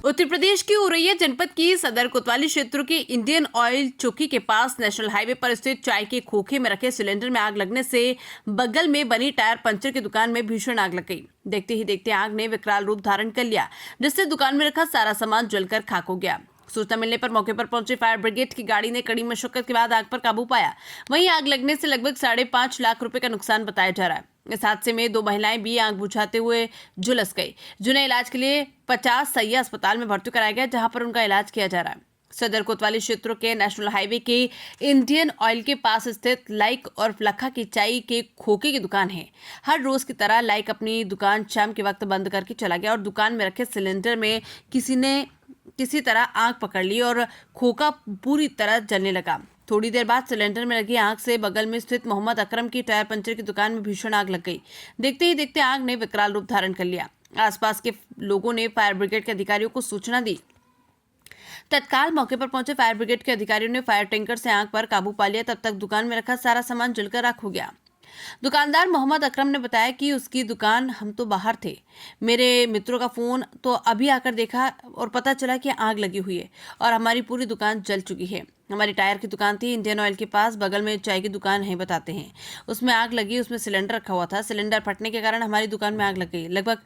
उत्तर प्रदेश की उरैया जनपद की सदर कोतवाली क्षेत्र के इंडियन ऑयल चौकी के पास नेशनल हाईवे पर स्थित चाय के खोखे में रखे सिलेंडर में आग लगने से बगल में बनी टायर पंचर की दुकान में भीषण आग लग गई। देखते ही देखते आग ने विकराल रूप धारण कर लिया, जिससे दुकान में रखा सारा सामान जलकर खाक हो गया। सूचना मिलने पर मौके पर पहुंची फायर ब्रिगेड की गाड़ी ने कड़ी मशक्कत के बाद आग पर काबू पाया। वहीं आग लगने से लगभग 5.5 लाख रुपए का नुकसान बताया जा रहा है। इस हादसे में 2 महिलाएं भी आग बुझाते हुए झुलस गई, जिन्हें इलाज के लिए 50 सैया अस्पताल में भर्ती कराया गया, जहां पर उनका इलाज किया जा रहा है। सदर कोतवाली क्षेत्र के नेशनल हाईवे के इंडियन ऑयल के पास स्थित लाइक और लखा की चाय के खोखे की दुकान है। हर रोज की तरह लाइक अपनी दुकान शाम के वक्त बंद करके चला गया और दुकान में रखे सिलेंडर में किसी तरह आग पकड़ ली और खोखा पूरी तरह जलने लगा। थोड़ी देर बाद सिलेंडर में लगी आग से बगल में स्थित मोहम्मद अकरम की टायर पंचर की दुकान में भीषण आग लग गई। देखते ही देखते आग ने विकराल रूप धारण कर लिया। आसपास के लोगों ने फायर ब्रिगेड के अधिकारियों को सूचना दी। तत्काल मौके पर पहुंचे फायर ब्रिगेड के अधिकारियों ने फायर टैंकर से आग पर काबू पा लिया। तब तक दुकान में रखा सारा सामान जलकर राख हो गया। दुकानदार मोहम्मद अकरम ने बताया कि उसकी दुकान, हम तो बाहर थे, मेरे मित्रों का फोन तो अभी आकर देखा और पता चला कि आग लगी हुई है और हमारी पूरी दुकान जल चुकी है। हमारी टायर की दुकान थी इंडियन ऑयल के पास, बगल में चाय की दुकान है बताते हैं। उसमें आग लगी, उसमें सिलेंडर रखा हुआ था। सिलेंडर फटने के कारण हमारी दुकान में आग लग गई। लगभग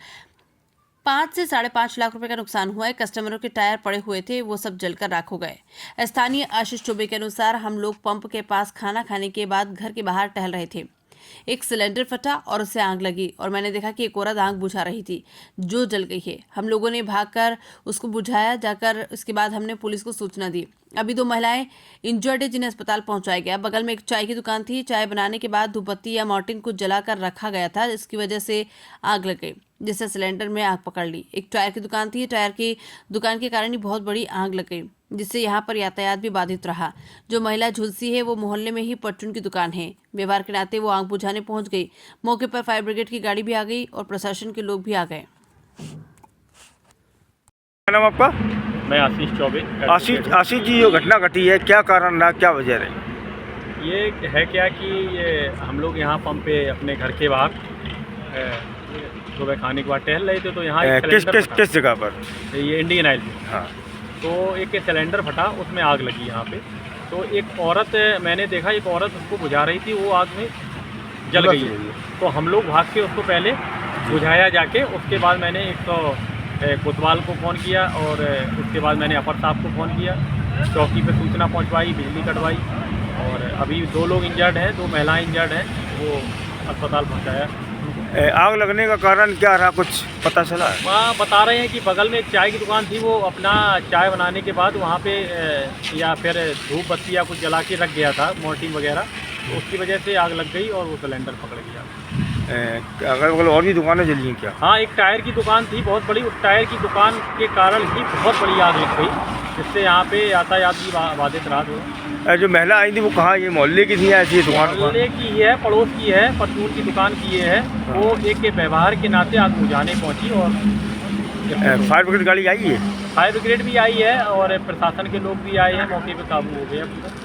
5 से 5.5 लाख रुपए का नुकसान हुआ है। कस्टमरों के टायर पड़े हुए थे, वो सब जलकर राख हो गए। स्थानीय आशीष चौबे के अनुसार हम लोग पंप के पास खाना खाने के बाद घर के बाहर टहल रहे थे। एक सिलेंडर फटा और उससे आग लगी और मैंने देखा कि एक औरत आग बुझा रही थी जो जल गई है। हम लोगों ने भागकर उसको बुझाया जाकर। इसके बाद हमने पुलिस को सूचना दी। अभी 2 महिलाएं इंजर्ड है, जिन्हें अस्पताल पहुंचाया गया। बगल में एक चाय की दुकान थी। चाय बनाने के बाद धूपबत्ती या मॉर्टिन को जलाकर रखा गया था, इसकी वजह से आग लग गई, जिससे सिलेंडर में आग पकड़ ली। एक टायर की दुकान थी। टायर की दुकान के कारण ही बहुत बड़ी आग लग गई, जिससे यहाँ पर यातायात भी बाधित रहा। जो महिला झुलसी है वो मोहल्ले में ही परचून की दुकान है। व्यवहार के नाते वो आग बुझाने पहुंच गई। मौके पर फायर ब्रिगेड की गाड़ी भी आ गई और प्रशासन के लोग भी आ गए। क्या नाम आपका? मैं आशीष चौबे। आशीष जी, ये घटना घटी है, क्या कारण रहा, क्या वजह रही? ये है क्या कि ये हम लोग यहाँ पंप पे अपने घर के बाहर सुबह खाने के बाद टहल रहे थे, तो यहाँ किस जगह पर? ये इंडियन ऑयल। हाँ। तो एक सिलेंडर फटा, उसमें आग लगी यहाँ पे। तो एक औरत, मैंने देखा एक औरत उसको बुझा रही थी, वो आग में जल गई है। तो हम लोग भाग के उसको पहले बुझाया जाके, उसके बाद मैंने एक तो कोतवाल को फ़ोन किया और उसके बाद मैंने अपर साहब को फ़ोन किया। चौकी पे सूचना पहुंचवाई, बिजली कटवाई और अभी 2 लोग इंजर्ड हैं, 2 महिलाएं इंजर्ड हैं, वो अस्पताल पहुंचाया। आग लगने का कारण क्या रहा, कुछ पता चला? वहाँ बता रहे हैं कि बगल में एक चाय की दुकान थी, वो अपना चाय बनाने के बाद वहाँ पे या फिर धूप बत्ती या कुछ जला के रख गया था, मोर्टिन वगैरह, तो उसकी वजह से आग लग गई और वो सिलेंडर पकड़ गया। अगल बगल और भी दुकानें जली हैं क्या? हाँ, एक टायर की दुकान थी बहुत बड़ी, उस टायर की दुकान के कारण ही बहुत बड़ी आग लग गई, जिससे यहाँ पे यातायात भी बाधित रहा। जो महिला आई थी वो कहाँ, ये मोहल्ले की थी या ऐसी दुकान? मोहल्ले की है, पड़ोस की है, परचून की दुकान की है। वो एक के व्यवहार के नाते आग बुझाने पहुँची और फायर ब्रिगेड गाड़ी आई है? फायर ब्रिगेड भी आई है और प्रशासन के लोग भी आए हैं, मौके पे काबू हो गया पूरा।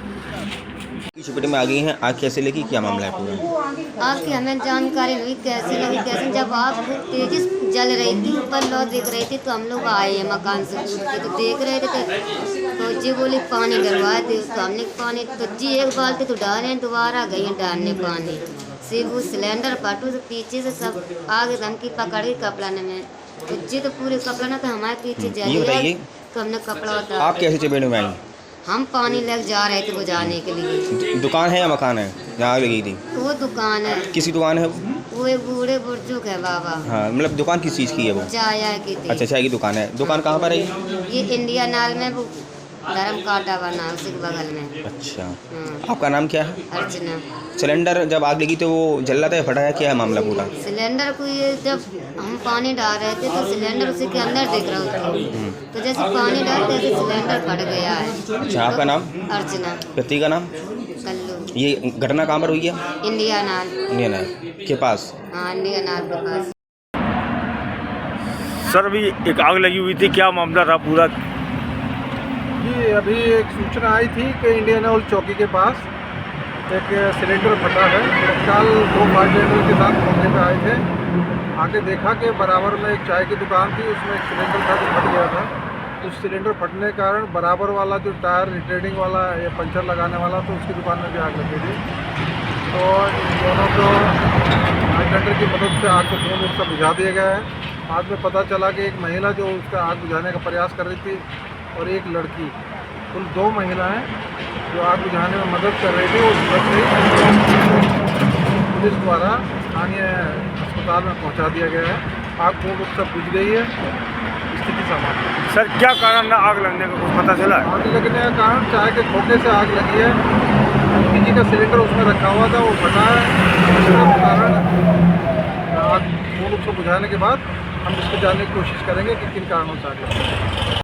छुपटी में आ गई हैं, आग कैसे लगी, क्या मामला है पूरा? आग की हमें जानकारी हुई कैसे लगी, कैसे जब आग तेजी से जल रही थी, ऊपर लौ दिख रही थी, तो हम लोग आए हैं मकान से कूद के, तो देख रहे थे तो जी बोली पानी डलवा दे। तो हमने पानी तो जी एक बाल्टी तो डाले हैं, दोबारा गई हैं डालने पानी से। वो सिलेंडर पाटू तो पीछे से सब आग धमकी पकड़ गई कपड़ा में, तो जी तो पूरे कपड़ा ना तो हमारे पीछे जली, तो हमने कपड़ा उतारा। आप कैसे चपेट में आई? हम पानी लग जा रहे थे बुझाने के लिए। दुकान है या मकान है जहाँ आग लगी थी? वो दुकान है। किसी दुकान है वो एक बूढ़े बुजुर्ग है बाबा। हाँ, मतलब दुकान किस चीज़ की है वो? चाय की थी। अच्छा, चाय की दुकान है। दुकान कहाँ पर है? ये इंडिया नाल में, वो धर्म काटा बना उसी के बगल में। अच्छा, आपका नाम क्या है? अर्चना। सिलेंडर जब आग लगी तो वो जल रहा था या फटा है, क्या है मामला पूरा? सिलेंडर को ये जब हम पानी डाल रहे थे तो सिलेंडर उसी के अंदर दिख रहा था, तो जैसे पानी डालते थे सिलेंडर फट गया है। अच्छा, आपका नाम? अर्चना। पति का नाम? कल्लू। ये घटना कहाँ पर हुई है? इंडिया नाल। इंडिया नाल के पास? हाँ, इंडिया नाल के पास। सर, अभी एक आग लगी हुई थी, क्या मामला रहा पूरा? जी, अभी एक सूचना आई थी कि इंडियन ऑयल चौकी के पास एक सिलेंडर फटा है। तत्काल 2 फायर ब्रिगेड के साथ मौके पे आए थे। आके देखा कि बराबर में एक चाय की दुकान थी, उसमें एक सिलेंडर था जो फट गया था। उस सिलेंडर फटने के कारण बराबर वाला जो टायर रिट्रेडिंग वाला या पंचर लगाने वाला तो उसकी दुकान में भी आग लगी थी। तो इन दोनों को सिलेंडर की मदद से आग को पूर्ण रूप से बुझा दिया गया है। बाद में पता चला कि एक महिला जो उसका आग बुझाने का प्रयास कर रही थी और एक लड़की, कुल 2 महिलाएं जो आग बुझाने में मदद कर रही थी, वो बच गई। पुलिस द्वारा स्थानीय अस्पताल में पहुंचा दिया गया है। आग पूर्ण रूप से बुझ गई है, स्थिति सामान्य है। सर क्या कारण रहा आग लगने का, कुछ पता चला है? आग लगने का कारण चाय के खोखे से आग लगी है। एलपीजी का सिलेंडर उसमें रखा हुआ था, वो फटा है। इसके कारण आग पूर्ण रूप से बुझाने के बाद हम इसको जानने की कोशिश करेंगे कि किन कारणों से आग लगी है।